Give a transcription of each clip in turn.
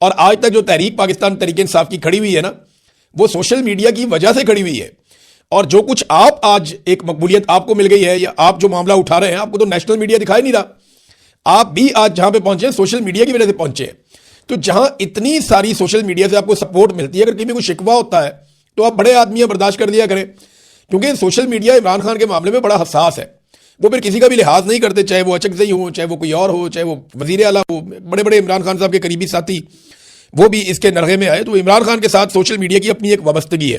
اور آج تک جو تحریک پاکستان تحریک انصاف کی کھڑی ہوئی ہے نا، وہ سوشل میڈیا کی وجہ سے کھڑی ہوئی ہے. اور جو کچھ آپ آج ایک مقبولیت آپ کو مل گئی ہے، یا آپ جو معاملہ اٹھا رہے ہیں، آپ کو تو نیشنل میڈیا دکھائی نہیں رہا. آپ بھی آج جہاں پہ پہنچے ہیں سوشل میڈیا کی وجہ سے پہنچے ہیں. تو جہاں اتنی ساری سوشل میڈیا سے آپ کو سپورٹ ملتی ہے، اگر کہیں بھی کوئی شکوہ ہوتا ہے تو آپ بڑے آدمی ہیں، برداشت کر لیا کریں. کیونکہ سوشل میڈیا عمران خان کے معاملے میں بڑا حساس ہے. وہ پھر کسی کا بھی لحاظ نہیں کرتے، چاہے وہ اچکزئی ہوں، چاہے وہ کوئی اور ہو، چاہے وہ وزیر اعلیٰ ہو. بڑے بڑے عمران خان صاحب کے قریبی ساتھی وہ بھی اس کے نرغے میں آئے. تو عمران خان کے ساتھ سوشل میڈیا کی اپنی ایک وابستگی ہے.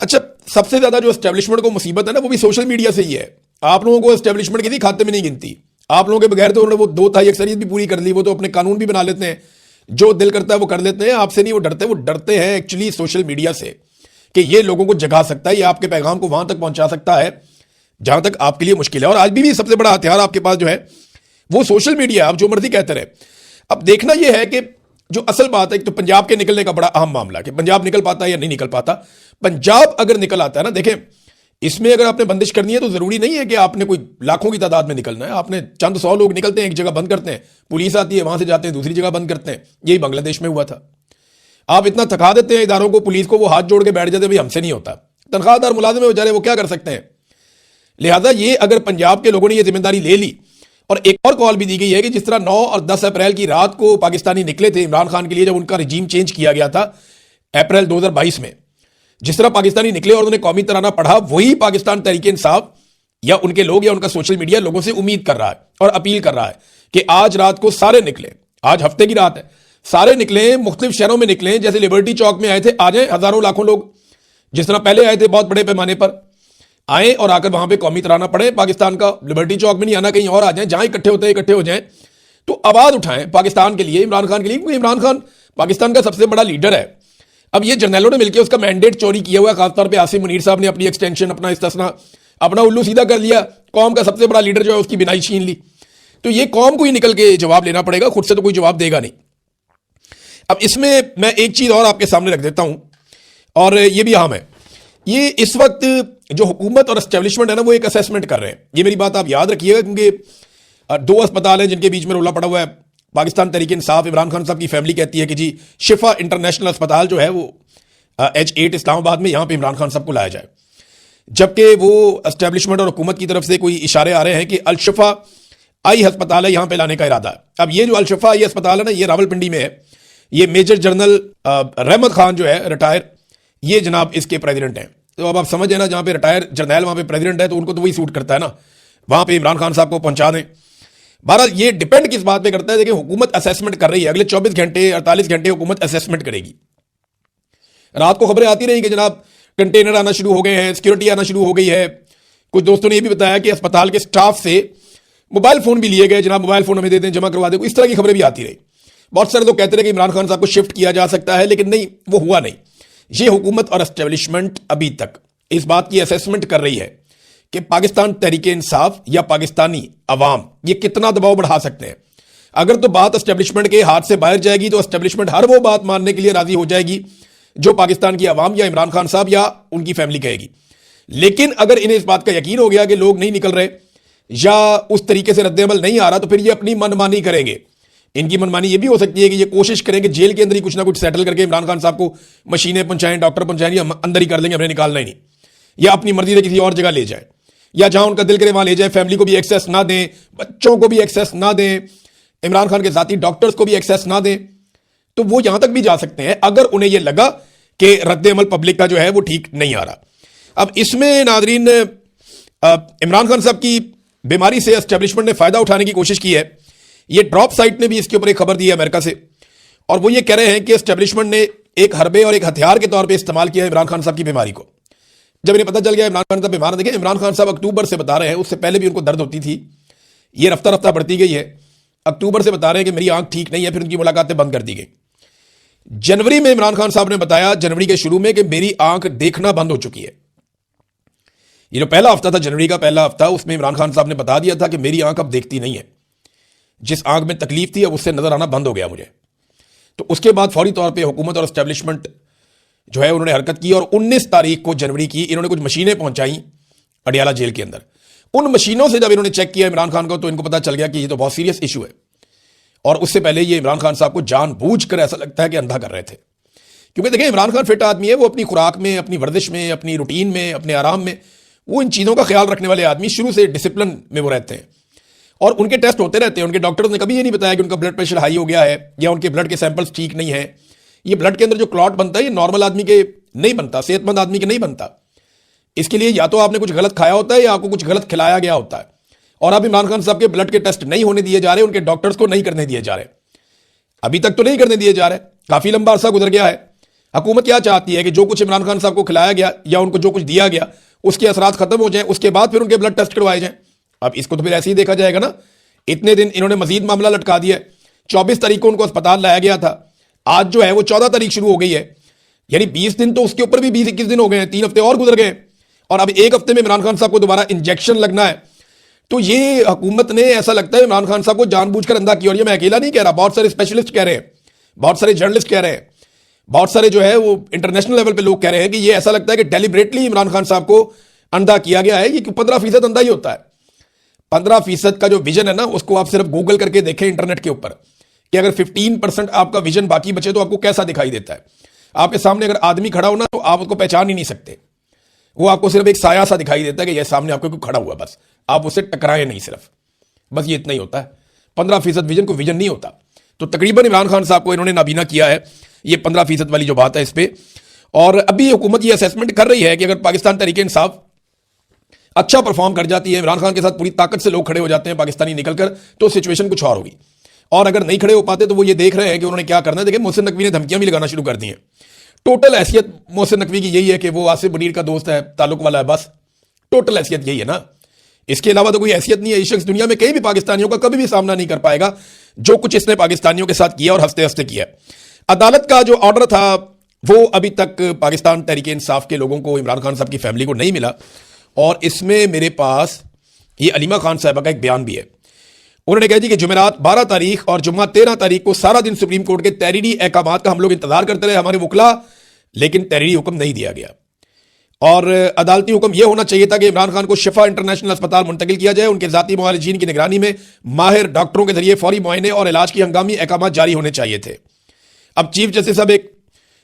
اچھا، سب سے زیادہ جو اسٹیبلشمنٹ کو مصیبت ہے نا، وہ بھی سوشل میڈیا سے ہی ہے. آپ لوگوں کو اسٹیبلشمنٹ کسی کھاتے میں نہیں گنتی. آپ لوگوں کے بغیر تو انہوں نے وہ 2/3 اکثریت بھی پوری کر لی. وہ تو اپنے قانون بھی بنا لیتے ہیں، جو دل کرتا ہے وہ کر لیتے ہیں. آپ سے نہیں وہ ڈرتے ہیں ایکچولی سوشل میڈیا سے، کہ یہ لوگوں کو جگا سکتا ہے، یہ آپ کے پیغام کو وہاں تک پہنچا سکتا ہے جہاں تک آپ کے لیے مشکل ہے. اور آج بھی سب سے بڑا ہتھیار آپ کے پاس جو ہے وہ سوشل میڈیا. آپ جو مرضی کہتے رہے. اب دیکھنا یہ ہے کہ جو اصل بات ہے، ایک تو پنجاب کے نکلنے کا بڑا اہم معاملہ ہے کہ پنجاب نکل پاتا ہے یا نہیں نکل پاتا. پنجاب اگر نکل آتا ہے نا، دیکھیں اس میں اگر آپ نے بندش کرنی ہے تو ضروری نہیں ہے کہ آپ نے کوئی لاکھوں کی تعداد میں نکلنا ہے. آپ نے چند 100 لوگ نکلتے ہیں، ایک جگہ بند کرتے ہیں، پولیس آتی ہے، وہاں سے جاتے ہیں دوسری جگہ بند کرتے ہیں. یہی بنگلہ دیش میں ہوا تھا. آپ اتنا تھکا دیتے ہیں اداروں کو، پولیس کو، وہ ہاتھ جوڑ کے بیٹھ جاتے ہیں بھائی ہم سے نہیں ہوتا. تنخواہ دار ملازم ہے بیچارے، وہ کیا کر سکتے ہیں. لہذا یہ اگر پنجاب کے لوگوں نے یہ ذمہ داری لے لی. اور ایک اور کال بھی دی گئی ہے کہ جس طرح 9 اور 10 اپریل کی رات کو پاکستانی نکلے تھے عمران خان کے لیے، جب ان کا رجیم چینج کیا گیا تھا اپریل 2022 میں، جس طرح پاکستانی نکلے اور انہوں نے قومی ترانہ پڑھا، وہی پاکستان تحریک انصاف یا ان کے لوگ یا ان کا سوشل میڈیا لوگوں سے امید کر رہا ہے اور اپیل کر رہا ہے کہ آج رات کو سارے نکلیں. آج ہفتے کی رات ہے، سارے نکلیں، مختلف شہروں میں نکلیں. جیسے لبرٹی چوک میں آئے تھے، آ جائیں ہزاروں لاکھوں لوگ، جس طرح پہلے آئے تھے بہت بڑے پیمانے پر. آئیں اور آ کر وہاں پہ قومی ترانہ پڑھیں. پاکستان کا لبرٹی چوک میں نہیں آنا، کہیں اور آ جائیں، جہاں اکٹھے ہوتے ہیں اکٹھے ہو جائیں. تو آواز اٹھائیں پاکستان کے لیے، عمران خان کے لیے، کیونکہ عمران خان پاکستان کا سب سے بڑا لیڈر ہے. اب یہ جرنیلوں نے مل کے اس کا مینڈیٹ چوری کیا ہوا ہے. خاص طور پہ عاصم منیر صاحب نے اپنی ایکسٹینشن، اپنا استثنا، اپنا الو سیدھا کر لیا. قوم کا سب سے بڑا لیڈر جو ہے اس کی بینائی چھین لی. تو یہ قوم کو ہی نکل کے جواب لینا پڑے گا، خود سے تو کوئی جواب دے گا نہیں. اب اس میں میں ایک چیز اور آپ کے سامنے رکھ دیتا ہوں، اور یہ بھی اہم ہے. یہ اس وقت جو حکومت اور اسٹیبلشمنٹ ہے نا، وہ ایک اسیسمنٹ کر رہے ہیں. یہ میری بات آپ یاد رکھیے گا، کیونکہ 2 اسپتال ہیں جن کے بیچ میں رولا پڑا ہوا ہے. پاکستان تحریک انصاف، عمران خان صاحب کی فیملی کہتی ہے کہ جی شفا انٹرنیشنل اسپتال جو ہے وہ H8 اسلام آباد میں، یہاں پہ عمران خان صاحب کو لایا جائے. جبکہ وہ اسٹیبلشمنٹ اور حکومت کی طرف سے کوئی اشارے آ رہے ہیں کہ الشفا آئی ہسپتال ہے، یہاں پہ لانے کا ارادہ ہے. اب یہ جو الشفا آئی ہسپتال ہے نا، یہ راولپنڈی میں ہے. یہ میجر جنرل رحمت خان جو ہے ریٹائر، یہ جناب اس کے پریزیڈنٹ ہیں. تو اب آپ سمجھ ہیں نا، جہاں پہ ریٹائر جرنیل وہاں پہ پریزیڈنٹ ہے، تو ان کو تو وہی سوٹ کرتا ہے نا، وہاں پہ عمران خان صاحب کو پہنچا دیں. بہرحال یہ ڈیپینڈ کس بات پہ کرتا ہے کہ حکومت اسیسمنٹ کر رہی ہے. اگلے 24 گھنٹے 48 گھنٹے حکومت اسیسمنٹ کرے گی. رات کو خبریں آتی رہیں کہ جناب کنٹینر آنا شروع ہو گئے ہیں، سیکورٹی آنا شروع ہو گئی ہے. کچھ دوستوں نے یہ بھی بتایا کہ اسپتال کے سٹاف سے موبائل فون بھی لیے گئے، جناب موبائل فون ہمیں دے دیں، جمع کروا دیں. اس طرح کی خبریں بھی آتی رہی. بہت سارے لوگ کہتے رہے کہ عمران خان صاحب کو شفٹ کیا جا سکتا ہے، لیکن نہیں، وہ ہوا نہیں. یہ حکومت اور اسٹیبلشمنٹ ابھی تک اس بات کی اسیسمنٹ کر رہی ہے کہ پاکستان تحریک انصاف یا پاکستانی عوام یہ کتنا دباؤ بڑھا سکتے ہیں. اگر تو بات اسٹیبلشمنٹ کے ہاتھ سے باہر جائے گی تو اسٹیبلشمنٹ ہر وہ بات ماننے کے لیے راضی ہو جائے گی جو پاکستان کی عوام یا عمران خان صاحب یا ان کی فیملی کہے گی. لیکن اگر انہیں اس بات کا یقین ہو گیا کہ لوگ نہیں نکل رہے یا اس طریقے سے رد عمل نہیں آ رہا، تو پھر یہ اپنی منمانی کریں گے. ان کی منمانی یہ بھی ہو سکتی ہے کہ یہ کوشش کریں کہ جیل کے اندر ہی کچھ نہ کچھ سیٹل کر کے عمران خان صاحب کو مشینیں پہنچائیں، ڈاکٹر پہنچائیں، یا اندر ہی کر لیں گے، ہمیں نکالنا ہی نہیں، یا اپنی مرضی سے کسی اور جگہ لے جائیں، یا جہاں ان کا دل کرے وہاں لے جائیں. فیملی کو بھی ایکسیس نہ دیں، بچوں کو بھی ایکسیس نہ دیں، عمران خان کے ذاتی ڈاکٹرز کو بھی ایکسیس نہ دیں. تو وہ یہاں تک بھی جا سکتے ہیں اگر انہیں یہ لگا کہ رد عمل پبلک کا جو ہے وہ ٹھیک نہیں آ رہا. اب اس میں ناظرین عمران خان صاحب کی بیماری سے اسٹیبلشمنٹ نے فائدہ اٹھانے کی کوشش کی ہے. یہ ڈراپ سائٹ نے بھی اس کے اوپر ایک خبر دی ہے امریکہ سے، اور وہ یہ کہہ رہے ہیں کہ اسٹیبلشمنٹ نے ایک حربے اور ایک ہتھیار کے طور پہ استعمال کیا ہے عمران خان صاحب کی بیماری کو. جب انہیں پتہ چل گیا عمران خان صاحب بیمار، دیکھیں عمران خان صاحب اکتوبر سے بتا رہے ہیں، اس سے پہلے بھی ان کو درد ہوتی تھی، یہ رفتہ رفتہ بڑھتی گئی ہے. اکتوبر سے بتا رہے ہیں کہ میری آنکھ ٹھیک نہیں ہے، پھر ان کی ملاقاتیں بند کر دی گئی. جنوری میں عمران خان صاحب نے بتایا، جنوری کے شروع میں، کہ میری آنکھ دیکھنا بند ہو چکی ہے. یہ جو پہلا ہفتہ تھا، جنوری کا پہلا ہفتہ، اس میں عمران خان صاحب نے بتا دیا تھا کہ میری آنکھ اب دیکھتی نہیں ہے، جس آنکھ میں تکلیف تھی اب اس سے نظر آنا بند ہو گیا مجھے. تو اس کے بعد فوری طور پہ حکومت اور اسٹیبلشمنٹ جو ہے انہوں نے حرکت کی، اور 19 تاریخ کو جنوری کی انہوں نے کچھ مشینیں پہنچائیں اڈیالہ جیل کے اندر. ان مشینوں سے جب انہوں نے چیک کیا عمران خان کو، تو ان کو پتہ چل گیا کہ یہ تو بہت سیریس ایشو ہے. اور اس سے پہلے یہ عمران خان صاحب کو جان بوجھ کر ایسا لگتا ہے کہ اندھا کر رہے تھے. کیونکہ دیکھیں عمران خان فٹ آدمی ہے, وہ اپنی خوراک میں, اپنی ورزش میں, اپنی روٹین میں, اپنے آرام میں, وہ ان چیزوں کا خیال رکھنے والے آدمی, شروع سے ڈسپلن میں وہ رہتے ہیں. اور ان کے ٹیسٹ ہوتے رہتے ہیں. ان کے ڈاکٹرز نے کبھی یہ نہیں بتایا کہ ان کا بلڈ پریشر ہائی ہو گیا ہے یا ان کے بلڈ کے سیمپلز ٹھیک نہیں ہیں. یہ بلڈ کے اندر جو کلاٹ بنتا ہے یہ نارمل آدمی کے نہیں بنتا, صحت مند آدمی کے نہیں بنتا. اس کے لیے یا تو آپ نے کچھ غلط کھایا ہوتا ہے یا آپ کو کچھ غلط کھلایا گیا ہوتا ہے. اور اب عمران خان صاحب کے بلڈ کے ٹیسٹ نہیں ہونے دیے جا رہے, ان کے ڈاکٹرز کو نہیں کرنے دیے جا رہے, ابھی تک تو نہیں کرنے دیے جا رہے. کافی لمبا عرصہ گزر گیا ہے. حکومت کیا چاہتی ہے کہ جو کچھ عمران خان صاحب کو کھلایا گیا یا ان کو جو کچھ دیا گیا اس کے اثرات ختم ہو جائیں, اس کے بعد پھر ان کے بلڈ ٹیسٹ کروائے جائیں. اب اس کو تو پھر ایسے ہی دیکھا جائے گا نا. اتنے دن انہوں نے مزید معاملہ لٹکا دیا ہے. 24 تاریخ کو ان کو اسپتال لایا گیا تھا, آج جو ہے وہ 14 تاریخ شروع ہو گئی ہے, یعنی 20 دن تو اس کے اوپر بھی 20-21 دن ہو گئے ہیں, 3 ہفتے اور گزر گئے. اور اب ایک ہفتے میں عمران خان صاحب کو دوبارہ انجیکشن لگنا ہے. تو یہ حکومت نے ایسا لگتا ہے عمران خان صاحب کو جان بوجھ کر اندھا کیا. اور یہ میں اکیلا نہیں کہہ رہا, بہت سارے اسپیشلسٹ کہہ رہے ہیں, بہت سارے جرنلسٹ کہہ رہے ہیں, بہت سارے جو ہے وہ انٹرنیشنل لیول پہ لوگ کہہ رہے ہیں کہ یہ ایسا لگتا ہے کہ ڈیلیبریٹلی عمران خان صاحب کو اندھا کیا گیا ہے. یہ 15% اندھا ہی ہوتا ہے. 15% کا جو ویژن ہے نا, اس کو آپ صرف گوگل کر کے دیکھیں انٹرنیٹ کے اوپر کہ اگر 15% آپ کا ویژن باقی بچے تو آپ کو کیسا دکھائی دیتا ہے. آپ کے سامنے اگر آدمی کھڑا ہونا تو آپ اس کو پہچان ہی نہیں سکتے. وہ آپ کو صرف ایک سایہ سا دکھائی دیتا ہے کہ یہ سامنے آپ کو کوئی کھڑا ہوا, بس آپ اسے ٹکرائے نہیں, صرف بس یہ اتنا ہی ہوتا ہے. 15% ویژن کو ویژن نہیں ہوتا. تو تقریباً عمران خان صاحب کو انہوں نے نابینا کیا ہے, یہ 15% والی جو بات ہے اس پہ. اور ابھی حکومت یہ اسیسمنٹ کر رہی ہے کہ اگر پاکستان تحریک انصاف اچھا پرفارم کر جاتی ہے, عمران خان کے ساتھ پوری طاقت سے لوگ کھڑے ہو جاتے ہیں پاکستانی نکل کر, تو سچویشن کچھ اور ہوگی. اور اگر نہیں کھڑے ہو پاتے تو وہ یہ دیکھ رہے ہیں کہ انہوں نے کیا کرنا ہے. دیکھیں محسن نقوی نے دھمکیاں بھی لگانا شروع کر دی ہیں. ٹوٹل حیثیت محسن نقوی کی یہی ہے کہ وہ آصف منیر کا دوست ہے, تعلق والا ہے, بس ٹوٹل حیثیت یہی ہے نا. اس کے علاوہ تو کوئی حیثیت نہیں ہے. یہ شخص دنیا میں کئی بھی پاکستانیوں کا کبھی بھی سامنا نہیں کر پائے گا جو کچھ اس نے پاکستانیوں کے ساتھ کیا اور ہنستے ہنستے کیا. عدالت کا جو آرڈر تھا وہ ابھی تک پاکستان تحریک انصاف کے لوگوں کو, عمران خان صاحب کی فیملی کو نہیں ملا. اور اس میں میرے پاس یہ علیمہ خان صاحبہ کا ایک بیان بھی ہے. انہوں نے کہا کہ جمعرات 12 تاریخ اور جمعہ 13 تاریخ کو سارا دن سپریم کورٹ کے تحریری احکامات کا ہم لوگ انتظار کرتے رہے, ہمارے وکلا, لیکن تحریری حکم نہیں دیا گیا. اور عدالتی حکم یہ ہونا چاہیے تھا کہ عمران خان کو شفا انٹرنیشنل اسپتال منتقل کیا جائے. ان کے ذاتی معالجین کی نگرانی میں ماہر ڈاکٹروں کے ذریعے فوری معائنے اور علاج کی ہنگامی احکامات جاری ہونے چاہیے تھے. اب چیف جسٹس صاحب ایک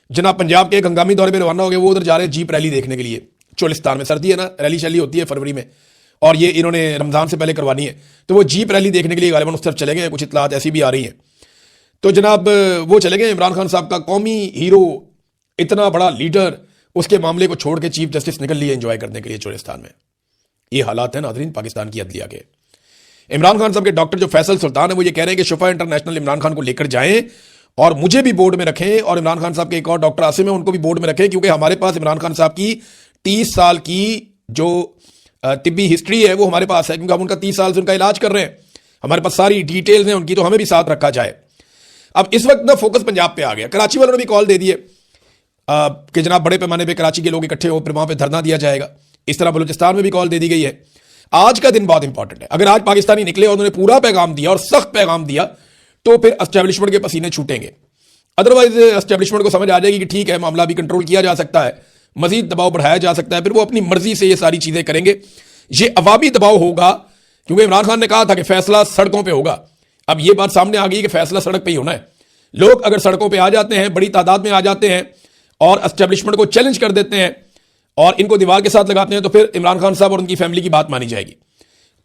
جناب پنجاب کے ایک ہنگامی دورے میں روانہ ہو گئے. وہ ادھر جا رہے ہیں جیپ ریلی دیکھنے کے لیے چولستان میں. سردی ہے نا, ریلی شیلی ہوتی ہے فروری میں, اور یہ انہوں نے رمضان سے پہلے کروانی ہے. تو وہ جیپ ریلی دیکھنے کے لیے غالباً اس طرف چلے گئے. کچھ اطلاعات ایسی بھی آ رہی ہیں. تو جناب وہ چلے گئے. عمران خان صاحب کا قومی ہیرو, اتنا بڑا لیڈر, اس کے معاملے کو چھوڑ کے چیف جسٹس نکل لیے انجوائے کرنے کے لیے چولستان میں. یہ حالات ہیں ناظرین پاکستان کی عدلیہ کے. عمران خان صاحب کے ڈاکٹر جو فیصل سلطان ہے وہ یہ کہہ رہے ہیں کہ شفا انٹرنیشنل عمران خان کو لے کر جائیں اور مجھے بھی بورڈ میں رکھیں, اور عمران خان صاحب کے ایک اور ڈاکٹر عاصم ہیں ان کو بھی بورڈ میں رکھیں, کیونکہ ہمارے پاس عمران خان صاحب کی 30 سال کی جو طبی ہسٹری ہے وہ ہمارے پاس ہے, کیونکہ ہم ان کا 30 سال سے ان کا علاج کر رہے ہیں. ہمارے پاس ساری ڈیٹیلز ہیں ان کی, تو ہمیں بھی ساتھ رکھا جائے. اب اس وقت نا فوکس پنجاب پہ آ گیا. کراچی والوں نے بھی کال دے دیے کہ جناب بڑے پیمانے پہ کراچی کے لوگ اکٹھے ہو, پھر وہاں پہ دھرنا دیا جائے گا. اس طرح بلوچستان میں بھی کال دے دی گئی ہے. آج کا دن بہت امپورٹنٹ ہے. اگر آج پاکستانی نکلے اور انہوں نے پورا پیغام دیا اور سخت پیغام دیا تو پھر اسٹیبلشمنٹ کے پسینے چھوٹیں گے. ادروائز اسٹیبلشمنٹ کو سمجھ آ جائے گی کہ ٹھیک ہے معاملہ بھی کنٹرول کیا جا سکتا ہے, مزید دباؤ بڑھایا جا سکتا ہے, پھر وہ اپنی مرضی سے یہ ساری چیزیں کریں گے. یہ عوامی دباؤ ہوگا, کیونکہ عمران خان نے کہا تھا کہ فیصلہ سڑکوں پہ ہوگا. اب یہ بات سامنے آ گئی کہ فیصلہ سڑک پہ ہی ہونا ہے. لوگ اگر سڑکوں پہ آ جاتے ہیں, بڑی تعداد میں آ جاتے ہیں اور اسٹیبلشمنٹ کو چیلنج کر دیتے ہیں اور ان کو دیوار کے ساتھ لگاتے ہیں, تو پھر عمران خان صاحب اور ان کی فیملی کی بات مانی جائے گی.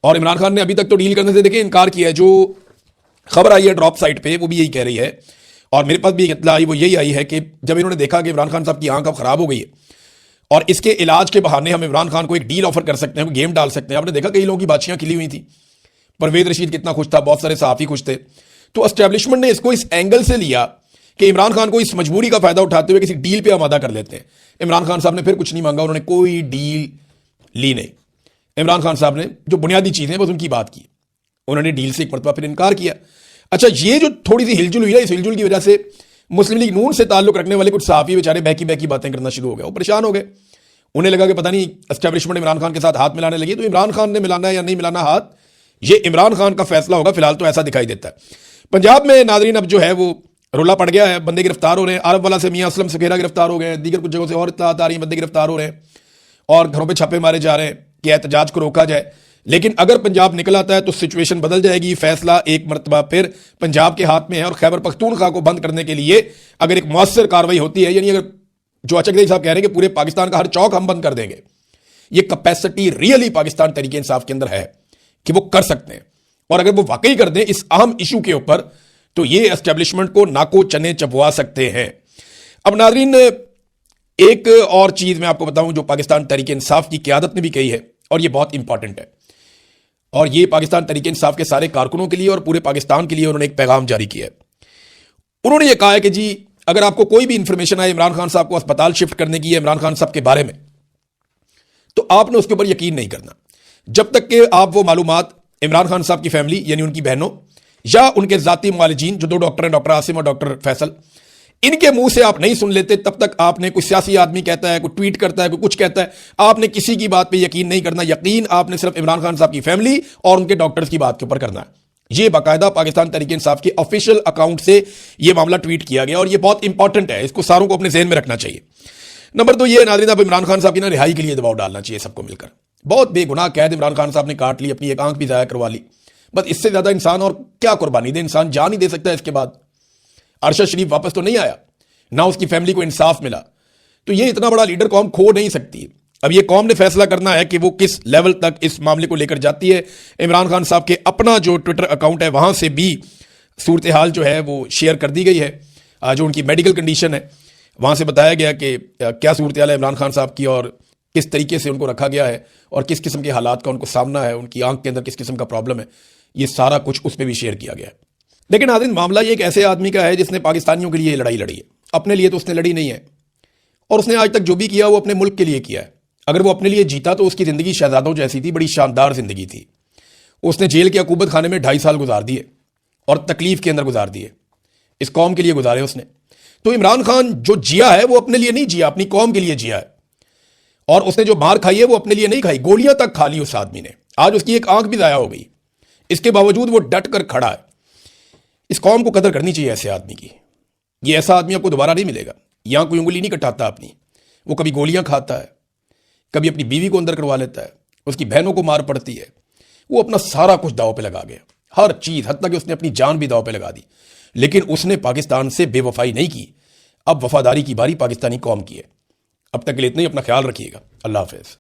اور عمران خان نے ابھی تک تو ڈیل کرنے سے دیکھیں انکار کیا ہے. جو خبر آئی ہے ڈراپ سائٹ پہ وہ بھی یہی کہہ رہی ہے, اور میرے پاس بھی ایک اطلاع آئی وہ یہی آئی ہے کہ جب انہوں نے دیکھا کہ عمران خان صاحب کی آنکھ اب خراب ہو گئی ہے اور اس کے علاج کے بہانے ہم عمران خان کو ایک ڈیل آفر کر سکتے ہیں, گیم ڈال سکتے ہیں. آپ نے دیکھا کئی لوگوں کی بادشیاں کھلی ہوئی تھیں, پرویز رشید کتنا خوش تھا, بہت سارے صحافی خوش تھے. تو اسٹیبلشمنٹ نے اس کو اس اینگل سے لیا کہ عمران خان کو اس مجبوری کا فائدہ اٹھاتے ہوئے کسی ڈیل پہ آمادہ کر لیتے ہیں. عمران خان صاحب نے پھر کچھ نہیں مانگا, انہوں نے کوئی ڈیل لی نہیں. عمران خان صاحب نے جو بنیادی چیزیں بس ان کی بات کی, انہوں نے ڈیل سے ایک مرتبہ پھر انکار کیا. اچھا, یہ جو تھوڑی سی ہلجل ہوئی ہے, اس ہلجل کی وجہ سے مسلم لیگ نون سے تعلق رکھنے والے کچھ صحافی بیچارے بہکی باتیں کرنا شروع ہو گئے. وہ پریشان ہو گئے, انہیں لگا کہ پتہ نہیں اسٹیبلشمنٹ عمران خان کے ساتھ ہاتھ ملانے لگی. تو عمران خان نے ملانا ہے یا نہیں ملانا ہاتھ, یہ عمران خان کا فیصلہ ہوگا. فی الحال تو ایسا دکھائی دیتا ہے. پنجاب میں ناظرین اب جو ہے وہ رولا پڑ گیا ہے, بندے گرفتار ہو رہے ہیں. عرب والا سے میاں اسلم سکھیرا گرفتار ہو گئے ہیں, دیگر کچھ جگہوں سے اور اطلاعات آ رہی ہیں بندے گرفتار ہو رہے ہیں, اور گھروں پہ چھاپے مارے جا رہے ہیں کہ احتجاج کو روکا جائے. لیکن اگر پنجاب نکل آتا ہے تو سچویشن بدل جائے گی. فیصلہ ایک مرتبہ پھر پنجاب کے ہاتھ میں ہے, اور خیبر پختونخوا کو بند کرنے کے لیے اگر ایک مؤثر کارروائی ہوتی ہے, یعنی اگر جو اچک صاحب کہہ رہے ہیں کہ پورے پاکستان کا ہر چوک ہم بند کر دیں گے, یہ کیپیسٹی ریئلی پاکستان تحریک انصاف کے اندر ہے کہ وہ کر سکتے ہیں. اور اگر وہ واقعی کر دیں اس اہم ایشو کے اوپر, تو یہ اسٹیبلشمنٹ کو ناکو چنے چبوا سکتے ہیں. اب ناظرین, ایک اور چیز میں آپ کو بتاؤں جو پاکستان تحریک انصاف کی قیادت نے بھی کہی ہے, اور یہ بہت امپورٹنٹ ہے, اور یہ پاکستان تحریک انصاف کے سارے کارکنوں کے لیے اور پورے پاکستان کے لیے انہوں نے ایک پیغام جاری کیا ہے. انہوں نے یہ کہا ہے کہ جی اگر آپ کو کوئی بھی انفارمیشن آئے عمران خان صاحب کو اسپتال شفٹ کرنے کی ہے عمران خان صاحب کے بارے میں, تو آپ نے اس کے اوپر یقین نہیں کرنا جب تک کہ آپ وہ معلومات عمران خان صاحب کی فیملی یعنی ان کی بہنوں یا ان کے ذاتی معالجین جو 2 ڈاکٹر ہیں, ڈاکٹر عاصم اور ڈاکٹر فیصل, ان کے منہ سے آپ نہیں سن لیتے. تب تک آپ نے کوئی سیاسی آدمی کہتا ہے, کوئی ٹویٹ کرتا ہے, کوئی کچھ کہتا ہے, آپ نے کسی کی بات پہ یقین نہیں کرنا. یقین آپ نے صرف عمران خان صاحب کی فیملی اور ان کے ڈاکٹرز کی بات کے اوپر کرنا ہے. یہ باقاعدہ پاکستان تحریک انصاف کے آفیشیل اکاؤنٹ سے یہ معاملہ ٹویٹ کیا گیا, اور یہ بہت امپورٹنٹ ہے, اس کو ساروں کو اپنے ذہن میں رکھنا چاہیے. نمبر 2 یہ ناظرین, اب عمران خان صاحب کی رہائی کے لیے دباؤ ڈالنا چاہیے سب کو مل کر. بہت بے گناہ قید عمران خان صاحب نے کاٹ لی, اپنی ایک آنکھ بھی ضائع کروا لی. بس اس سے زیادہ انسان اور کیا قربانی دے, انسان جان ہی دے سکتا ہے. اس کے بعد ارشد شریف واپس تو نہیں آیا, نہ اس کی فیملی کو انصاف ملا, تو یہ اتنا بڑا لیڈر قوم کھو نہیں سکتی. اب یہ قوم نے فیصلہ کرنا ہے کہ وہ کس لیول تک اس معاملے کو لے کر جاتی ہے. عمران خان صاحب کے اپنا جو ٹویٹر اکاؤنٹ ہے وہاں سے بھی صورتحال جو ہے وہ شیئر کر دی گئی ہے, جو ان کی میڈیکل کنڈیشن ہے وہاں سے بتایا گیا کہ کیا صورتحال ہے عمران خان صاحب کی, اور کس طریقے سے ان کو رکھا گیا ہے, اور کس قسم کے حالات کا ان کو سامنا ہے, ان کی آنکھ کے اندر کس قسم کا پرابلم ہے. یہ سارا کچھ اس پہ بھی شیئر کیا گیا ہے. لیکن ناظرین, معاملہ یہ ایک ایسے آدمی کا ہے جس نے پاکستانیوں کے لیے لڑائی لڑی ہے, اپنے لیے تو اس نے لڑی نہیں ہے, اور اس نے آج تک جو بھی کیا وہ اپنے ملک کے لیے کیا ہے. اگر وہ اپنے لیے جیتا تو اس کی زندگی شہزادوں جیسی تھی, بڑی شاندار زندگی تھی. اس نے جیل کے عقوبت خانے میں 2.5 سال گزار دیے اور تکلیف کے اندر گزار دیے, اس قوم کے لیے گزارے اس نے. تو عمران خان جو جیا ہے وہ اپنے لیے نہیں جیا, اپنی قوم کے لیے جیا ہے, اور اس نے جو مار کھائی ہے وہ اپنے لیے نہیں کھائی, گولیاں تک کھا لی اس آدمی نے. آج اس کی ایک آنکھ بھی ضائع ہو گئی, اس کے باوجود وہ ڈٹ کر کھڑا ہے. اس قوم کو قدر کرنی چاہیے ایسے آدمی کی. یہ ایسا آدمی آپ کو دوبارہ نہیں ملے گا. یہاں کوئی انگلی نہیں کٹاتا اپنی, وہ کبھی گولیاں کھاتا ہے, کبھی اپنی بیوی کو اندر کروا لیتا ہے, اس کی بہنوں کو مار پڑتی ہے. وہ اپنا سارا کچھ داؤ پہ لگا گیا, ہر چیز, حتیٰ کہ اس نے اپنی جان بھی داؤ پہ لگا دی. لیکن اس نے پاکستان سے بے وفائی نہیں کی. اب وفاداری کی باری پاکستانی قوم کی ہے. اب تک کے لیے اتنا ہی, اپنا خیال رکھیے گا. اللہ حافظ.